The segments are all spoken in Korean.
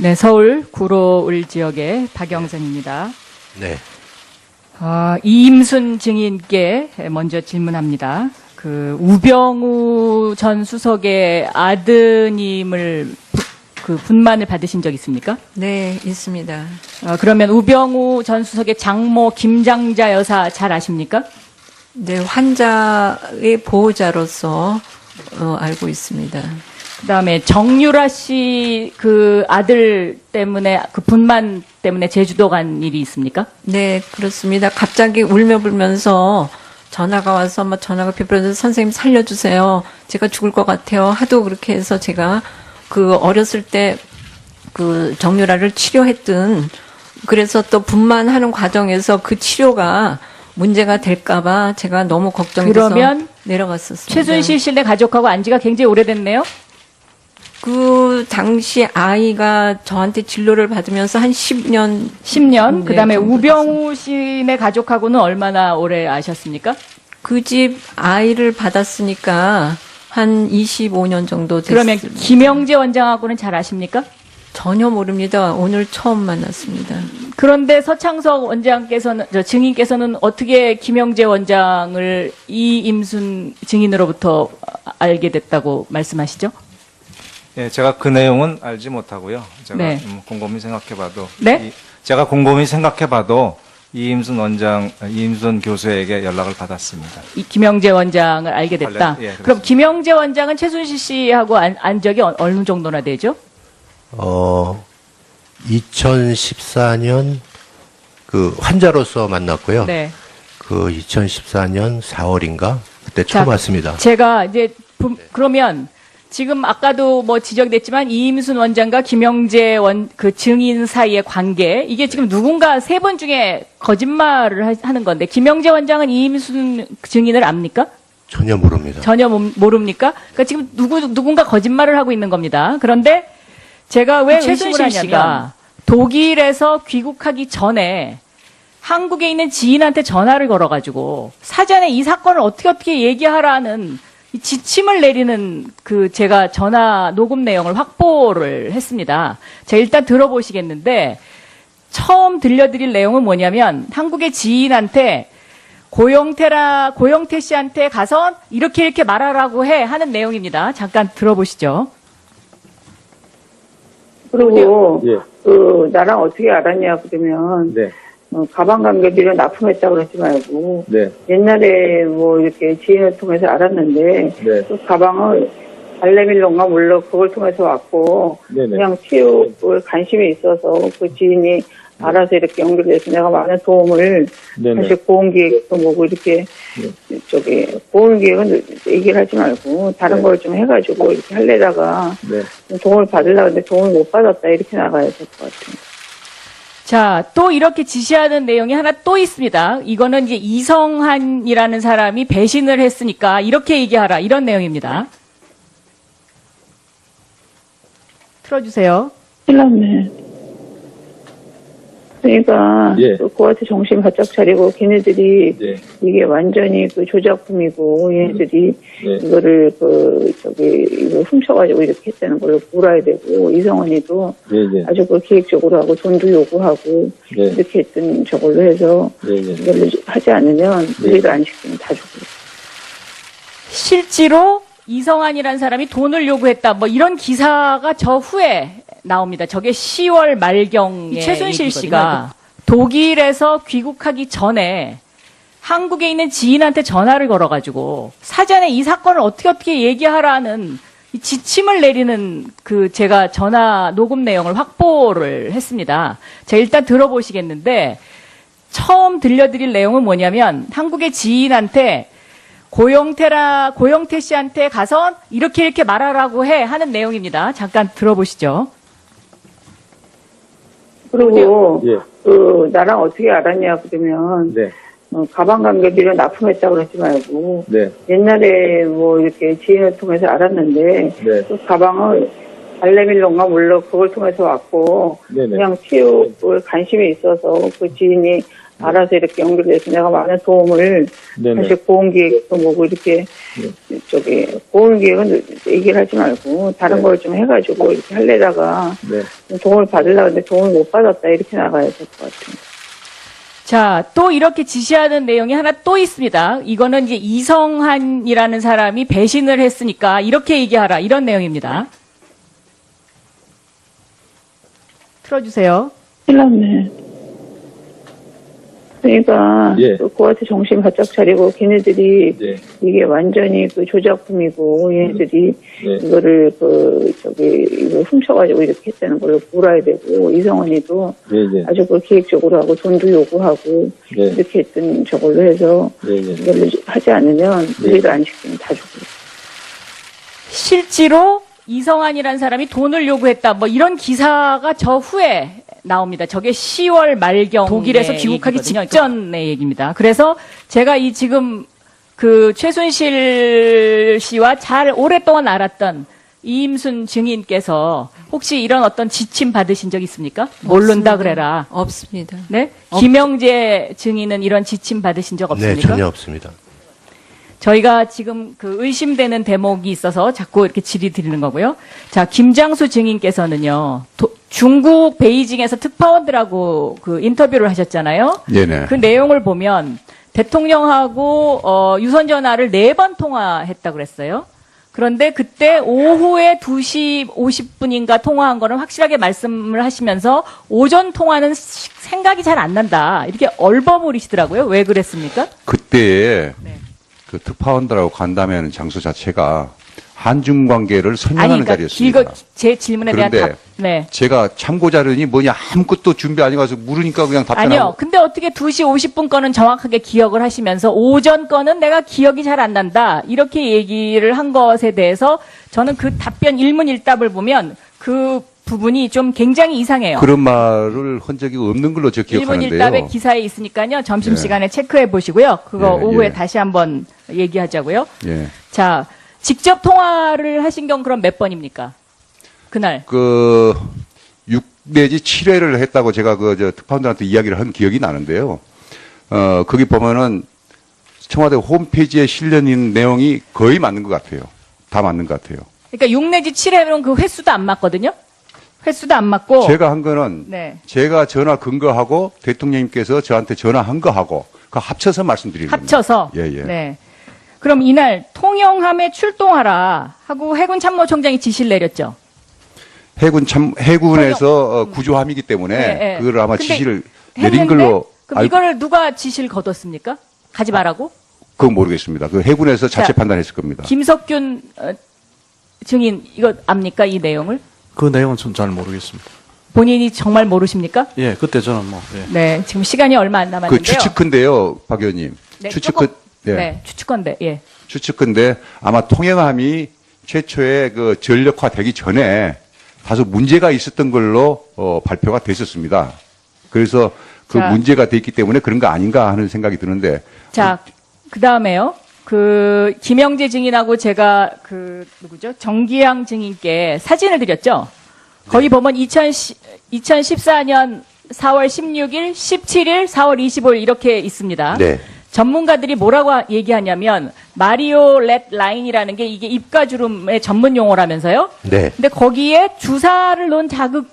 네, 서울 구로을 지역의 박영선입니다. 네. 이임순 증인께 먼저 질문합니다. 그 우병우 전 수석의 아드님을 그 분만을 받으신 적 있습니까? 네, 있습니다. 그러면 우병우 전 수석의 장모 김장자 여사 잘 아십니까? 네, 환자의 보호자로서 알고 있습니다. 그다음에 정유라 씨 그 아들 때문에 그 분만 때문에 제주도 간 일이 있습니까? 네, 그렇습니다. 갑자기 울며 불면서 전화가 와서 막 전화가 비벼서 선생님 살려주세요. 제가 죽을 것 같아요. 하도 그렇게 해서 제가 그 어렸을 때 그 정유라를 치료했던 그래서 또 분만하는 과정에서 그 치료가 문제가 될까봐 제가 너무 걱정돼서 그러면 내려갔었습니다. 최순실 씨네 가족하고 안 지가 굉장히 오래됐네요? 그 당시 아이가 저한테 진료를 받으면서 한 10년. 10년. 그다음에 정도 우병우 씨네 가족하고는 얼마나 오래 아셨습니까? 그 집 아이를 받았으니까 한 25년 정도 됐습니다. 그러면 김영재 원장하고는 잘 아십니까? 전혀 모릅니다. 오늘 처음 만났습니다. 그런데 서창석 원장께서는 증인께서는 어떻게 김영재 원장을 이임순 증인으로부터 알게 됐다고 말씀하시죠? 예, 제가 그 내용은 알지 못하고요. 제가 네. 곰곰이 생각해봐도 네? 제가 곰곰이 생각해봐도 이임순 교수에게 연락을 받았습니다. 이 김영재 원장을 알게 됐다. 예, 그렇습니다. 그럼 김영재 원장은 최순실 씨하고 안 적이 어느 정도나 되죠? 2014년 그 환자로서 만났고요. 네. 그 2014년 4월인가 그때 자, 처음 왔습니다. 제가 이제 그러면 지금 아까도 뭐 지적됐지만 이임순 원장과 김영재 그 증인 사이의 관계 이게 지금 누군가 세 분 중에 거짓말을 하는 건데 김영재 원장은 이임순 증인을 압니까? 전혀 모릅니다. 전혀 모릅니까? 그러니까 지금 누군가 거짓말을 하고 있는 겁니다. 그런데 제가 왜 최순실 씨가 독일에서 귀국하기 전에 한국에 있는 지인한테 전화를 걸어가지고 사전에 이 사건을 어떻게 얘기하라는 이 지침을 내리는 그 제가 전화 녹음 내용을 확보를 했습니다. 제가 일단 들어보시겠는데 처음 들려드릴 내용은 뭐냐면 한국의 지인한테 고영태 씨한테 가서 이렇게 말하라고 해 하는 내용입니다. 잠깐 들어보시죠. 그리고 예. 그 나랑 어떻게 알았냐 그러면 네, 가방 관계비를 납품했다고 그러지 말고 네, 옛날에 뭐 이렇게 지인을 통해서 알았는데 네. 그 가방을 발레밀론가 물론 그걸 통해서 왔고 네네. 그냥 치료에 관심이 있어서 그 지인이 알아서 이렇게 연결돼서 내가 많은 도움을 네네. 사실 보험기획도 뭐고 이렇게 저기 보험기획은 얘기를 하지 말고 다른 네. 걸 좀 해가지고 이렇게 하려다가 네. 좀 도움을 받으려고 했는데 도움을 못 받았다 이렇게 나가야 될 것 같아요. 자, 또 이렇게 지시하는 내용이 하나 또 있습니다. 이거는 이제 이성한이라는 사람이 배신을 했으니까 이렇게 얘기하라 이런 내용입니다. 틀어주세요. 큰일 났네. 그러니까 예. 그한테 정신 바짝 차리고 걔네들이 네. 이게 완전히 그 조작품이고 얘네들이 네. 이거를 이거 훔쳐가지고 이렇게 했다는 걸 몰아야 되고 이성원이도 네, 네. 아주 그 기획적으로 하고 돈도 요구하고 네. 이렇게 했던 저걸로 해서 네, 네. 이걸 하지 않으면 우리를 안 시키면 다 죽고. 실제로 이성한이라는 사람이 돈을 요구했다. 뭐 이런 기사가 저 후에 나옵니다. 저게 10월 말경에 최순실 씨가 독일에서 귀국하기 전에 한국에 있는 지인한테 전화를 걸어가지고 사전에 이 사건을 어떻게 얘기하라는 이 지침을 내리는 그 제가 전화 녹음 내용을 확보를 했습니다. 제가 일단 들어보시겠는데 처음 들려드릴 내용은 뭐냐면 한국의 지인한테 고영태 씨한테 가서 이렇게 말하라고 해 하는 내용입니다. 잠깐 들어보시죠. 그리고 예. 그 나랑 어떻게 알았냐 그러면 네, 가방 관계비를 납품했다고 그러지 말고 네. 옛날에 뭐 이렇게 지인을 통해서 알았는데 네. 그 가방을 발레밀론가 물론 그걸 통해서 왔고 네네. 그냥 치료에 관심이 있어서 그 지인이 알아서 이렇게 연결돼서 내가 많은 도움을 네네. 사실 보험기획도 뭐고 이렇게 저기 보험기획은 얘기를 하지 말고 다른 네. 걸 좀 해가지고 이렇게 하려다가 네. 좀 도움을 받으려고 했는데 도움을 못 받았다 이렇게 나가야 될 것 같아요. 자, 또 이렇게 지시하는 내용이 하나 또 있습니다. 이거는 이제 이성한이라는 사람이 배신을 했으니까 이렇게 얘기하라. 이런 내용입니다. 틀어주세요. 큰일 났네. 그러니까 예. 그한테 정신 바짝 차리고 걔네들이 네. 이게 완전히 그 조작품이고 얘네들이 네. 이거를 이거 훔쳐가지고 이렇게 했다는 걸 몰아야 되고 이성원이도 네, 네. 아주 그 계획적으로 하고 돈도 요구하고 네. 이렇게 했던 저걸로 해서 네, 네. 이걸 하지 않으면 우리를 안 시키면 다 죽고. 실제로 이성한이라는 사람이 돈을 요구했다. 뭐 이런 기사가 저 후에 나옵니다. 저게 10월 말경 독일에서 귀국하기 얘기거든요. 직전의 얘기입니다. 그래서 제가 이 지금 그 최순실 씨와 잘 오랫동안 알았던 이임순 증인께서 혹시 이런 어떤 지침 받으신 적 있습니까? 모른다 그래라. 없습니다. 네? 김영재 증인은 이런 지침 받으신 적 네, 없습니까? 전혀 없습니다. 저희가 지금 그 의심되는 대목이 있어서 자꾸 이렇게 질의 드리는 거고요. 자, 김장수 증인께서는요, 중국 베이징에서 특파원들하고 그 인터뷰를 하셨잖아요. 네네. 그 내용을 보면 대통령하고 유선 전화를 4번 통화했다고 그랬어요. 그런데 그때 오후에 2시 50분인가 통화한 거는 확실하게 말씀을 하시면서 오전 통화는 생각이 잘 안 난다. 이렇게 얼버무리시더라고요. 왜 그랬습니까? 그때에 네. 그 특파원들하고 간담회하는 장소 자체가 한중 관계를 설명하는 자리였습니다. 제 질문에 대한 그런데 답. 네. 제가 참고 자료니 뭐냐 아무것도 준비 안 해가서 물으니까 그냥 답변하고. 아니요. 근데 어떻게 2시 50분 거는 정확하게 기억을 하시면서 오전 거는 내가 기억이 잘 안 난다. 이렇게 얘기를 한 것에 대해서 저는 그 답변 일문일답을 보면 그 부분이 좀 굉장히 이상해요. 그런 말을 한 적이 없는 걸로 저 기억하는데요. 일문일답의 기사에 있으니까요. 점심시간에 체크해 보시고요. 그거 예, 오후에 예. 다시 한번 얘기하자고요. 예. 자, 직접 통화를 하신 경 그럼 몇 번입니까? 그날. 6 내지 7회를 했다고 제가 저 특파원들한테 이야기를 한 기억이 나는데요. 거기 보면은 청와대 홈페이지에 실려 있는 내용이 거의 맞는 것 같아요. 다 맞는 것 같아요. 그러니까 6 내지 7회면 그 횟수도 안 맞거든요. 횟수도 안 맞고. 제가 한 거는 네. 제가 전화 근거하고 대통령님께서 저한테 전화한 거하고 그 합쳐서 말씀드리는 겁니다. 합쳐서. 예, 예. 네. 그럼 이날 통영함에 출동하라 하고 해군 참모총장이 지시를 내렸죠. 해군에서 구조함이기 때문에 네, 네. 그걸 아마 근데 지시를 내린 했는데 걸로 그럼 이거를 누가 지시를 거뒀습니까? 가지 말라고? 그건 모르겠습니다. 그 해군에서 자체 자, 판단했을 겁니다. 김석균 증인 이거 압니까 이 내용을? 그 내용은 전 잘 모르겠습니다. 본인이 정말 모르십니까? 예, 그때 저는 예. 네, 지금 시간이 얼마 안 남았는데요. 그 추측컨대요, 박 의원님. 네, 추측컨, 조금, 네. 네, 추측컨대. 예. 추측컨대 아마 통영함이 최초에 그 전력화되기 전에 다소 문제가 있었던 걸로 발표가 됐었습니다. 그래서 그 자. 문제가 됐기 때문에 그런 거 아닌가 하는 생각이 드는데. 자, 그 다음에요. 그 김영재 증인하고 제가 그 누구죠? 정기양 증인께 사진을 드렸죠. 거기 보면 2014년 4월 16일, 17일, 4월 25일 이렇게 있습니다. 네. 전문가들이 뭐라고 얘기하냐면 마리오렛 라인이라는 게 이게 입가주름의 전문 용어라면서요. 네. 근데 거기에 주사를 놓은 자극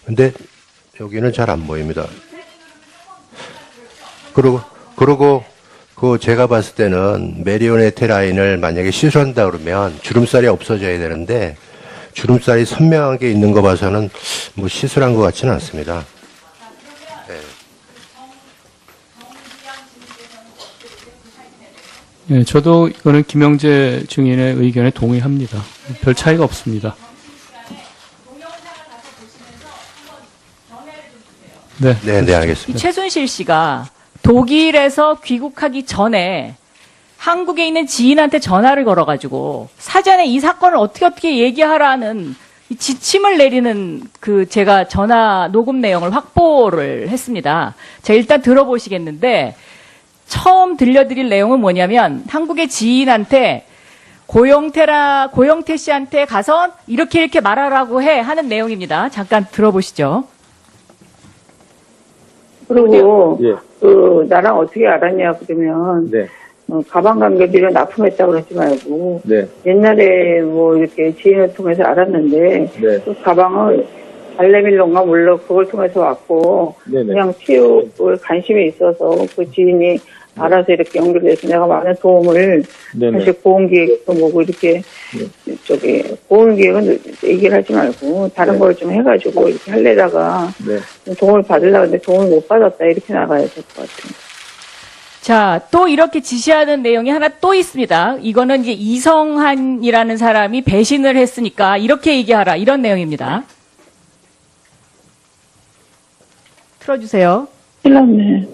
근데 여기는 잘 안 보입니다. 그리고 그 제가 봤을 때는 메리오네트 라인을 만약에 시술한다 그러면 주름살이 없어져야 되는데 주름살이 선명하게 있는 거 봐서는 뭐 시술한 것 같지는 않습니다. 예, 저도 이거는 김영재 증인의 의견에 동의합니다. 별 차이가 없습니다. 네. 네, 네, 알겠습니다. 이 최순실 씨가 독일에서 귀국하기 전에 한국에 있는 지인한테 전화를 걸어가지고 사전에 이 사건을 어떻게 얘기하라는 이 지침을 내리는 그 제가 전화 녹음 내용을 확보를 했습니다. 제가 일단 들어보시겠는데 처음 들려드릴 내용은 뭐냐면 한국의 지인한테 고영태 씨한테 가서 이렇게 말하라고 해 하는 내용입니다. 잠깐 들어보시죠. 그리고 예. 나랑 어떻게 알았냐 그러면 네. 가방 관계비를 납품했다고 그러지 말고 네. 옛날에 뭐 이렇게 지인을 통해서 알았는데 네. 그 가방을 발레밀론가 몰라 그걸 통해서 왔고 네네. 그냥 체육에 관심이 있어서 그 지인이 알아서 이렇게 연결돼서 내가 많은 도움을 네네. 사실 보험기획도 뭐고 이렇게 저기 보험기획은 얘기를 하지 말고 다른 네. 걸 좀 해가지고 이렇게 하려다가 네. 도움을 받으려고 했는데 도움을 못 받았다 이렇게 나가야 될 것 같아요. 자, 또 이렇게 지시하는 내용이 하나 또 있습니다. 이거는 이제 이성한이라는 사람이 배신을 했으니까 이렇게 얘기하라. 이런 내용입니다. 틀어주세요. 큰일 났네.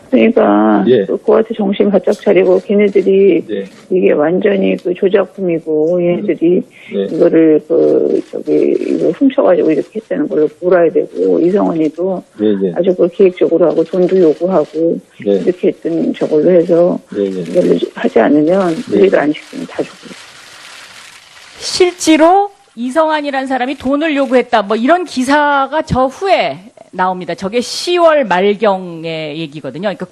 그러니까 예. 그한테 정신 바짝 차리고 걔네들이 네. 이게 완전히 그 조작품이고 얘네들이 네. 이거를 이거 훔쳐가지고 이렇게 했다는 걸 몰아야 되고 이성원이도 네네. 아주 그 계획적으로 하고 돈도 요구하고 네. 이렇게 했던 저걸로 해서 네네. 이걸 하지 않으면 우리를 안 시키면 다 죽고. 실제로 이성한이라는 사람이 돈을 요구했다. 뭐 이런 기사가 저 후에 나옵니다. 저게 10월 말경의 얘기거든요. 그러니까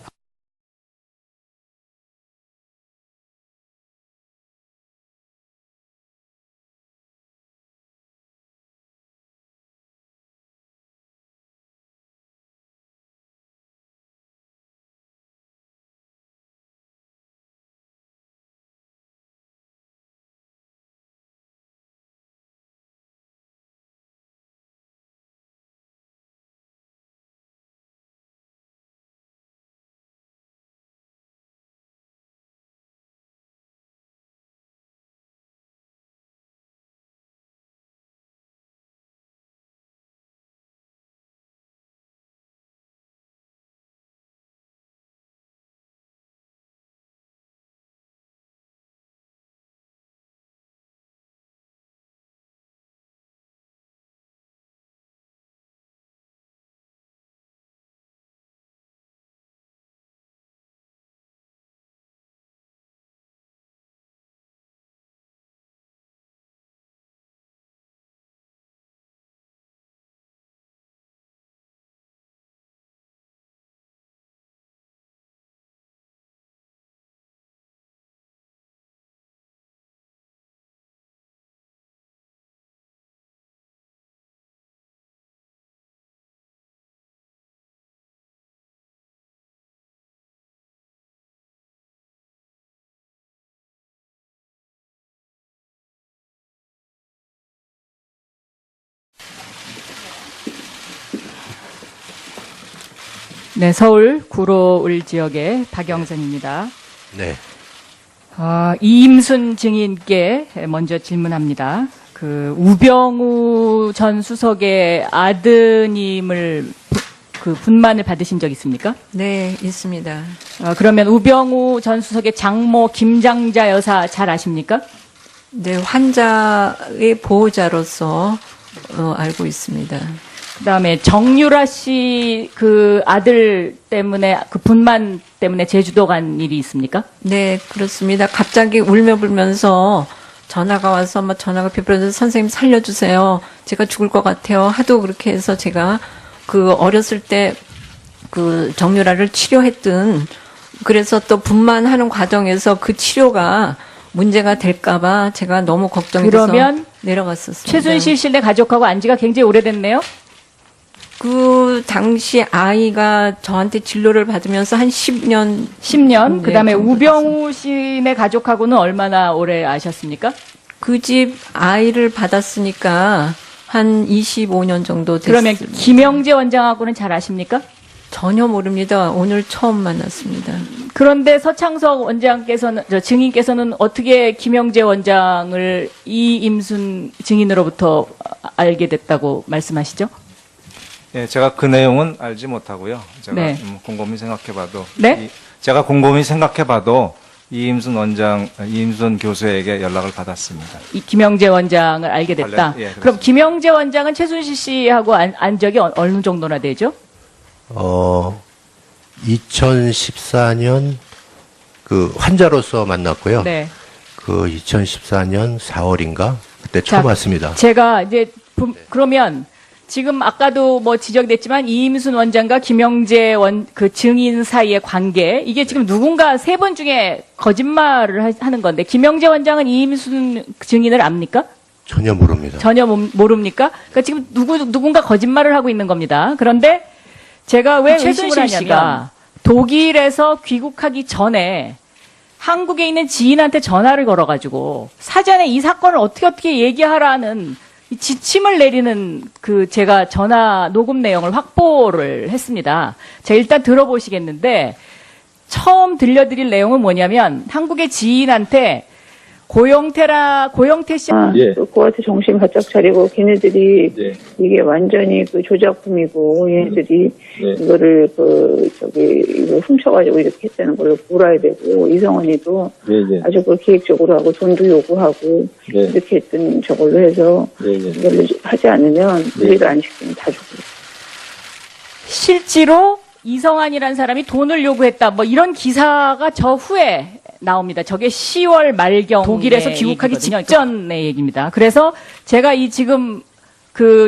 네, 서울 구로을 지역의 박영선입니다. 네. 이임순 증인께 먼저 질문합니다. 그 우병우 전 수석의 아드님을 그 분만을 받으신 적 있습니까? 네, 있습니다. 그러면 우병우 전 수석의 장모 김장자 여사 잘 아십니까? 네, 환자의 보호자로서 알고 있습니다. 그다음에 정유라 씨 그 아들 때문에 그 분만 때문에 제주도 간 일이 있습니까? 네, 그렇습니다. 갑자기 울며 불면서 전화가 와서 전화가 비버려서 선생님 살려주세요. 제가 죽을 것 같아요. 하도 그렇게 해서 제가 그 어렸을 때 그 정유라를 치료했던 그래서 또 분만하는 과정에서 그 치료가 문제가 될까봐 제가 너무 걱정이 돼서 그러면 내려갔었습니다. 최순실 씨네 가족하고 안 지가 굉장히 오래됐네요. 그 당시 아이가 저한테 진료를 받으면서 한 10년. 10년. 그다음에 정도 우병우 씨네 가족하고는 얼마나 오래 아셨습니까? 그 집 아이를 받았으니까 한 25년 정도 됐습니다. 그러면 김영재 원장하고는 잘 아십니까? 전혀 모릅니다. 오늘 처음 만났습니다. 그런데 서창석 원장께서는 증인께서는 어떻게 김영재 원장을 이임순 증인으로부터 알게 됐다고 말씀하시죠? 예, 제가 그 내용은 알지 못하고요. 제가 네. 곰곰이 생각해봐도 네? 제가 곰곰이 생각해봐도 이임순 교수에게 연락을 받았습니다. 이 김영재 원장을 알게 됐다. 예, 그렇습니다. 그럼 김영재 원장은 최순실 씨하고 안 적이 어느 정도나 되죠? 2014년 그 환자로서 만났고요. 네. 그 2014년 4월인가 그때 처음 자, 왔습니다. 제가 이제 그러면 지금 아까도 뭐 지적됐지만 이임순 원장과 김영재 그 증인 사이의 관계 이게 지금 누군가 세 분 중에 거짓말을 하는 건데 김영재 원장은 이임순 증인을 압니까? 전혀 모릅니다. 전혀 모릅니까? 그러니까 지금 누군가 거짓말을 하고 있는 겁니다. 그런데 제가 왜 최순실 씨가 독일에서 귀국하기 전에 한국에 있는 지인한테 전화를 걸어가지고 사전에 이 사건을 어떻게 얘기하라는 이 지침을 내리는 제가 전화 녹음 내용을 확보를 했습니다. 제가 일단 들어보시겠는데 처음 들려드릴 내용은 뭐냐면 한국의 지인한테 고영태 씨 그거한테 정신 바짝 차리고 걔네들이 이게 완전히 조작품이고 얘네들이 이거를 이거 훔쳐가지고 이렇게 했다는 걸 몰아야 되고 이성원이도 아주 그걸 계획적으로 하고 돈도 요구하고 이렇게 했던 저걸로 해서 이걸 하지 않으면 우리를 안 시키면 다 죽고. 실제로 이성환이라는 사람이 돈을 요구했다. 뭐 이런 기사가 저 후에 나옵니다. 저게 10월 말경 독일에서 귀국하기 직전의 얘기입니다. 그래서 제가 이 지금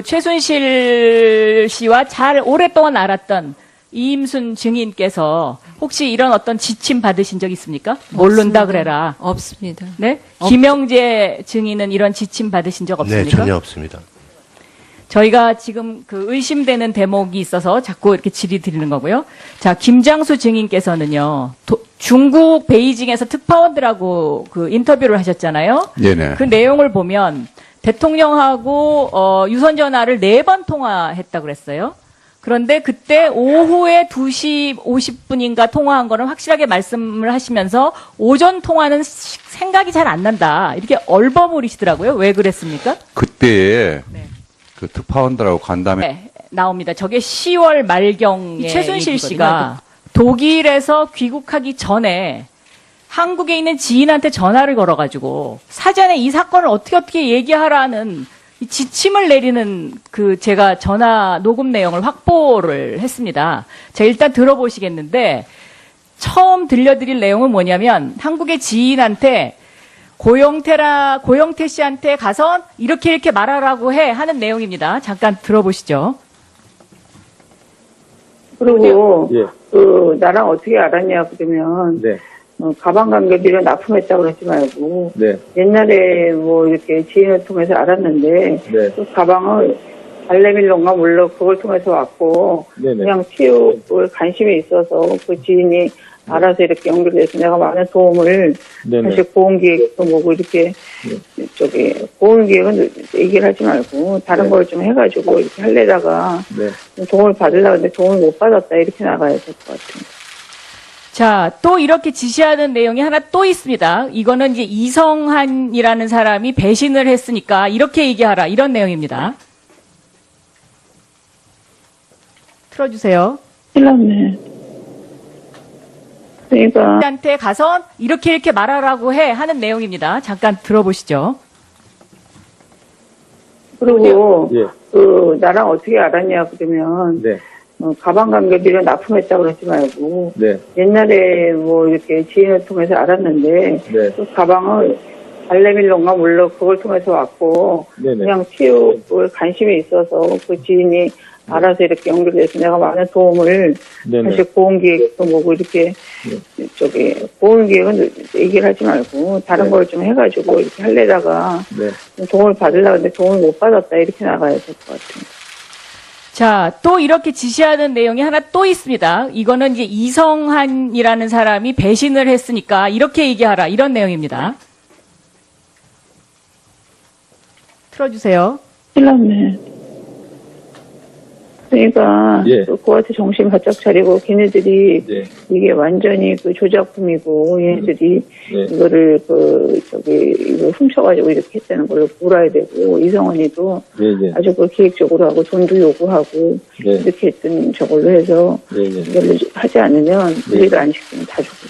최순실 씨와 잘 오랫동안 알았던 이임순 증인께서 혹시 이런 어떤 지침 받으신 적 있습니까? 모른다 그래라. 없습니다. 네? 김영재 증인은 이런 지침 받으신 적 없습니까? 네, 전혀 없습니다. 저희가 지금 의심되는 대목이 있어서 자꾸 이렇게 질의 드리는 거고요. 자, 김장수 증인께서는요, 중국 베이징에서 특파원들하고 인터뷰를 하셨잖아요. 네네. 그 내용을 보면 대통령하고 유선 전화를 4번 통화했다고 그랬어요. 그런데 그때 오후에 2시 50분인가 통화한 거는 확실하게 말씀을 하시면서 오전 통화는 생각이 잘 안 난다. 이렇게 얼버무리시더라고요. 왜 그랬습니까? 그때에 그 특파원들하고 간 다음에 네, 나옵니다. 저게 10월 말경에 최순실 씨가 독일에서 귀국하기 전에 한국에 있는 지인한테 전화를 걸어가지고 사전에 이 사건을 어떻게 얘기하라는 이 지침을 내리는 제가 전화 녹음 내용을 확보를 했습니다. 제가 일단 들어보시겠는데 처음 들려드릴 내용은 뭐냐면 한국의 지인한테 고영태 씨한테 가서 이렇게 말하라고 하는 내용입니다. 잠깐 들어보시죠. 그리고 나랑 어떻게 알았냐 그러면 가방 관계비를 납품했다고 그러지 말고 옛날에 뭐 이렇게 지인을 통해서 알았는데 그 가방을 발레밀론가 몰라 그걸 통해서 왔고 그냥 치유에 관심이 있어서 그 지인이 알아서 이렇게 연결돼서 내가 많은 도움을 사실 보험기획도 뭐고 이렇게 보험기획은 얘기를 하지 말고 다른 걸 좀 해가지고 이렇게 하려다가 도움을 받으려고 했는데 도움을 못 받았다 이렇게 나가야 될 것 같아요. 자, 또 이렇게 지시하는 내용이 하나 또 있습니다. 이거는 이제 이성한이라는 사람이 배신을 했으니까 이렇게 얘기하라 이런 내용입니다. 틀어주세요. 큰일 났네. 그러니까 한테 가서 이렇게 말하라고 하는 내용입니다. 잠깐 들어보시죠. 그리고 나랑 어떻게 알았냐 그러면 가방 관계비를 납품했다고 그러지 말고 옛날에 뭐 이렇게 지인을 통해서 알았는데 그 가방을 발레밀론가 몰라 그걸 통해서 왔고 그냥 치유에 관심이 있어서 그 지인이 알아서 이렇게 연결돼서 내가 많은 도움을 사실 보험기획도 뭐고 이렇게 보험기획은 얘기를 하지 말고 다른 걸 좀 해가지고 이렇게 하려다가 도움을 받으려고 했는데 도움을 못 받았다 이렇게 나가야 될 것 같아요. 자, 또 이렇게 지시하는 내용이 하나 또 있습니다. 이거는 이제 이성한이라는 사람이 배신을 했으니까 이렇게 얘기하라 이런 내용입니다. 틀어주세요. 큰일 났네. 그러니까 그거한테 정신 바짝 차리고 걔네들이 이게 완전히 조작품이고 얘네들이 이거를 이거 훔쳐가지고 이렇게 했다는 걸 몰아야 되고 이성원이도 아주 그걸 계획적으로 하고 돈도 요구하고 이렇게 했던 저걸로 해서 이걸 하지 않으면 우리를 안 시키면 다 죽고.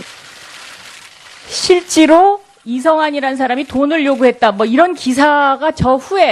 실제로 이성한이라는 사람이 돈을 요구했다. 뭐 이런 기사가 저 후에